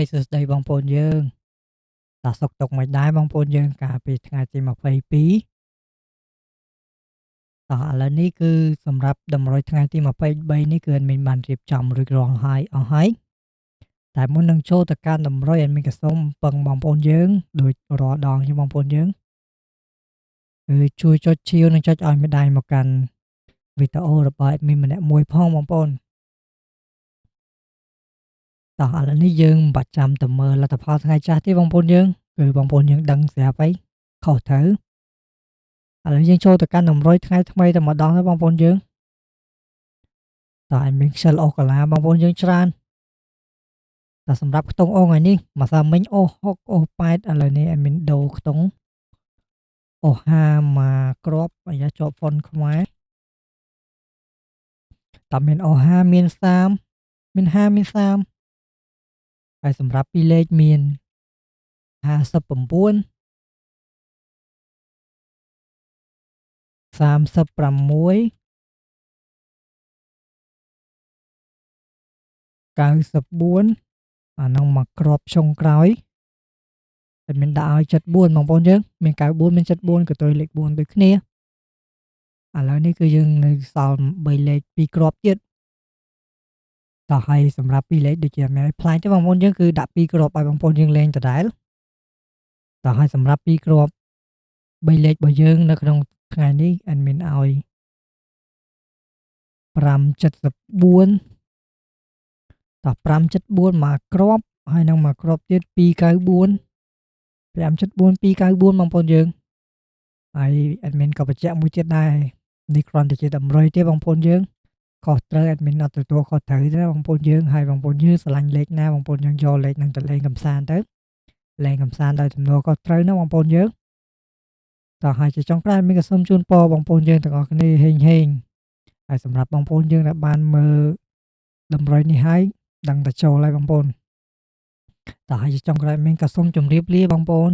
សួស្ដីបងប្អូនយើងតើសុខទុក្ខមិនដែរបងប្អូនយើងកាលពីថ្ងៃទី22តោះឥឡូវនេះគឺសម្រាប់តម្រុយថ្ងៃទី23នេះគឺadminបានរៀបចំរួចរាល់ហើយអស់ហើយតែមុននឹងចូលទៅកាន់តម្រុយadminក៏សូមពឹងបងប្អូនយើងដូចរាល់ដងបងប្អូនយើងគឺជួយចុច Shield និងចុចឲ្យមេដៃមកកាន់វីដេអូរបស់adminម្នាក់មួយផងបងប្អូនតោះឥឡូវនេះយើងមិនបាច់ចាំទៅមើលលទ្ធផលថ្ងៃចាស់ទេបងប្អូនយើងគឺបងប្អូនយើងដឹងស្រាប់ហើយខុសត្រូវឥឡូវយើងចូលទៅកាន់តម្រុយថ្ងៃថ្មីតែម្ដងទៅបងប្អូនយើងតើadmin ខ្ជិលអូសកាឡាបងប្អូនយើងច្រើនតែសម្រាប់ខ្ទង់អូសថ្ងៃនេះម្សិលមិញអូស6អូស8ឥឡូវនេះadminដូរខ្ទង់អូស5មកគ្រាប់អាយ៉ាជាប់ហ្វុនខ្មែរតើមានអូស5មាន30មាន5មាន30ហើយសម្រាប់ពីរលេខមាន59 36 94អាហ្នឹងមកគ្រាប់ចុងក្រោយតែមានដាក់ឲ្យ74បងប្អូនយើងមាន94មាន74ក៏ទៅលេខ4ដូចគ្នាឥឡូវនេះគឺយើងនៅសល់3លេខ2គ្រាប់ទៀតតោះហើយសម្រាប់2លេខដូចជាមានឲ្យផ្លាញទេបងប្អូនយើងគឺដាក់2គ្រាប់ឲ្យបងប្អូនយើងលេងដដែលតោះហើយសម្រាប់2គ្រាប់3លេខរបស់យើងនៅក្នុងថ្ងៃនេះadminឲ្យ574តោះ574មកគ្រាប់ហើយនឹងមកគ្រាប់ទៀត294 574 294បងប្អូនយើងហើយadminក៏បញ្ជាក់មួយទៀតដែរនេះគ្រាន់តែជាតម្រុយទេបងប្អូនយើងខុសត្រូវadminអត់ទទួលខុសត្រូវទេបងប្អូនយើងហើយបងប្អូនយើងស្រឡាញ់លេខណាបងប្អូនយើងយកលេខហ្នឹងទៅលេងកម្សាន្តទៅលេងកម្សាន្តដោយទំនួលខុសត្រូវណាបងប្អូនយើងតោះហើយជាចុងក្រោយadminក៏សូមជូនពរបងប្អូនយើងទាំងអស់គ្នាហេងហើយសម្រាប់បងប្អូនយើងដែលបានមើលតម្រុយនេះហើយដឹងតែចូលហើយបងប្អូនតោះហើយជាចុងក្រោយadminក៏សូមជម្រាបលាបងប្អូន